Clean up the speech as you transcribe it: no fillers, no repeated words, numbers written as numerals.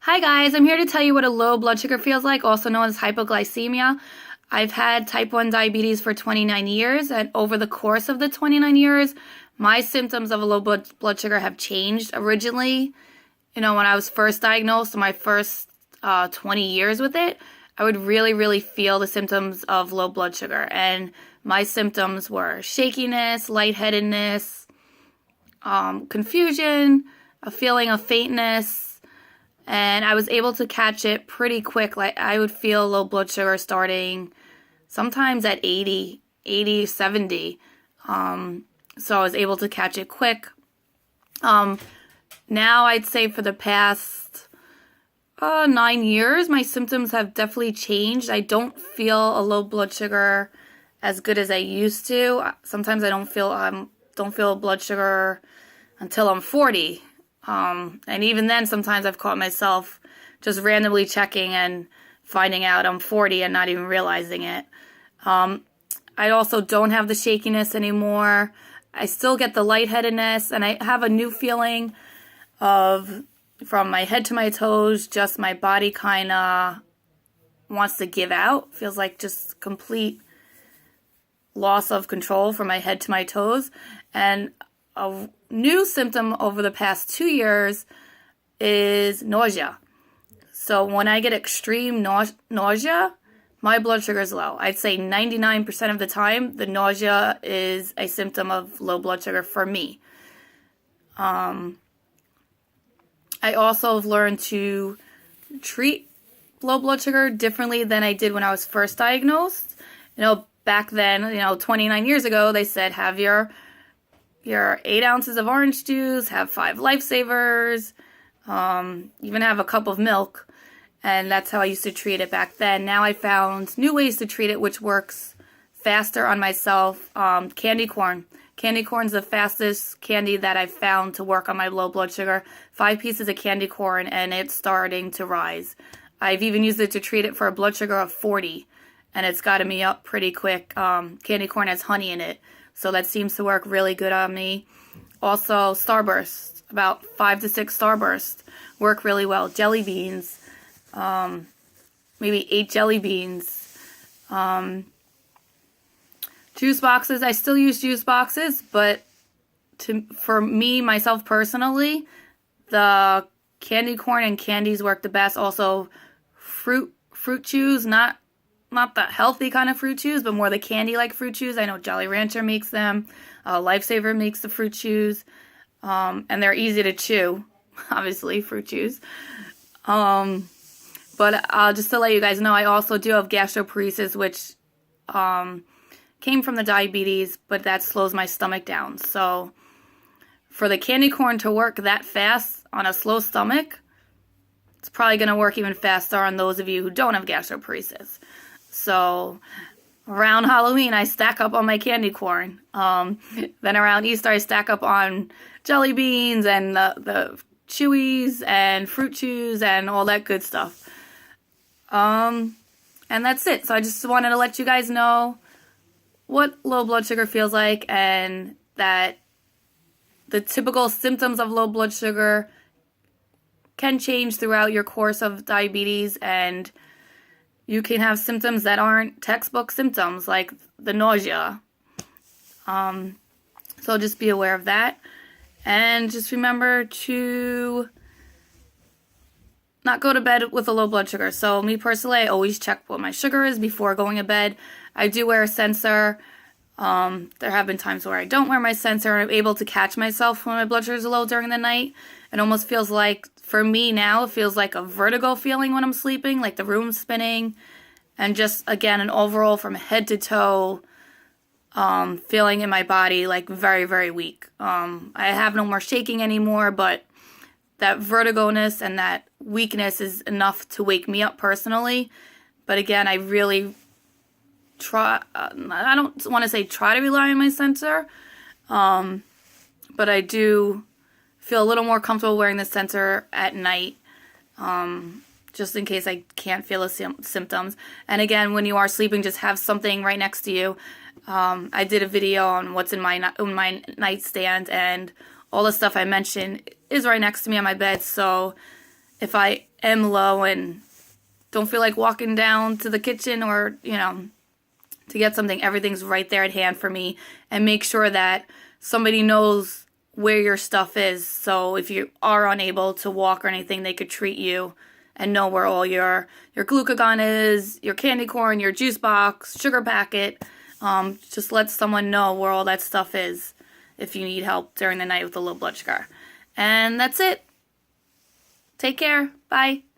Hi guys, I'm here to tell you what a low blood sugar feels like, also known as hypoglycemia. I've had type 1 diabetes for 29 years, and over the course of the 29 years, my symptoms of a low blood sugar have changed. Originally, when I was first diagnosed, my first 20 years with it, I would really feel the symptoms of low blood sugar. And my symptoms were shakiness, lightheadedness, confusion, a feeling of faintness, and I was able to catch it pretty quick. Like I would feel low blood sugar starting sometimes at 80, 70. So I was able to catch it quick. Now I'd say for the past 9 years, my symptoms have definitely changed. I don't feel a low blood sugar as good as I used to. Sometimes I don't feel blood sugar until I'm 40. And even then, sometimes I've caught myself just randomly checking and finding out I'm 40 and not even realizing it. I also don't have the shakiness anymore. I still get the lightheadedness, and I have a new feeling of from my head to my toes, just my body kind of wants to give out. Feels like just complete loss of control from my head to my toes. And a new symptom over the past 2 years is nausea. So when I get extreme nausea, my blood sugar is low. I'd say 99% of the time, the nausea is a symptom of low blood sugar for me. I also have learned to treat low blood sugar differently than I did when I was first diagnosed. Back then, 29 years ago, they said have your 8 ounces of orange juice, have 5 lifesavers, even have a cup of milk. And that's how I used to treat it back then. Now I found new ways to treat it, which works faster on myself. Candy corn. Candy corn's the fastest candy that I've found to work on my low blood sugar. 5 pieces of candy corn, and it's starting to rise. I've even used it to treat it for a blood sugar of 40, and it's gotten me up pretty quick. Candy corn has honey in it, so that seems to work really good on me. Also, Starburst, about 5 to 6 Starburst work really well. Jelly beans, maybe 8 jelly beans. Juice boxes, I still use juice boxes, but for me, myself personally, the candy corn and candies work the best. Also, fruit chews, not the healthy kind of fruit chews, but more the candy-like fruit chews. I know Jolly Rancher makes them. Lifesaver makes the fruit chews. And they're easy to chew, obviously, fruit chews. But just to let you guys know, I also do have gastroparesis, which came from the diabetes, but that slows my stomach down. So for the candy corn to work that fast on a slow stomach, it's probably going to work even faster on those of you who don't have gastroparesis. So around Halloween, I stack up on my candy corn. Then around Easter, I stack up on jelly beans and the chewies and fruit chews and all that good stuff. And that's it. So I just wanted to let you guys know what low blood sugar feels like, and that the typical symptoms of low blood sugar can change throughout your course of diabetes, and you can have symptoms that aren't textbook symptoms, like the nausea. So just be aware of that. And just remember to not go to bed with a low blood sugar. So me personally, I always check what my sugar is before going to bed. I do wear a sensor. There have been times where I don't wear my sensor, and I'm able to catch myself when my blood sugar is low during the night. It almost feels like, for me now, it feels like a vertigo feeling when I'm sleeping, like the room's spinning, and just, again, an overall from head to toe feeling in my body, like very weak. I have no more shaking anymore, but that vertigoness and that weakness is enough to wake me up personally. But again, I really I don't want to say try to rely on my sensor, but I do feel a little more comfortable wearing the sensor at night, just in case I can't feel the symptoms. And again, when you are sleeping, just have something right next to you. I did a video on what's in my nightstand, and all the stuff I mentioned is right next to me on my bed. So if I am low and don't feel like walking down to the kitchen or, to get something, everything's right there at hand for me. And make sure that somebody knows where your stuff is. So if you are unable to walk or anything, they could treat you and know where all your glucagon is, your candy corn, your juice box, sugar packet. Just let someone know where all that stuff is if you need help during the night with the low blood sugar. And that's it. Take care. Bye.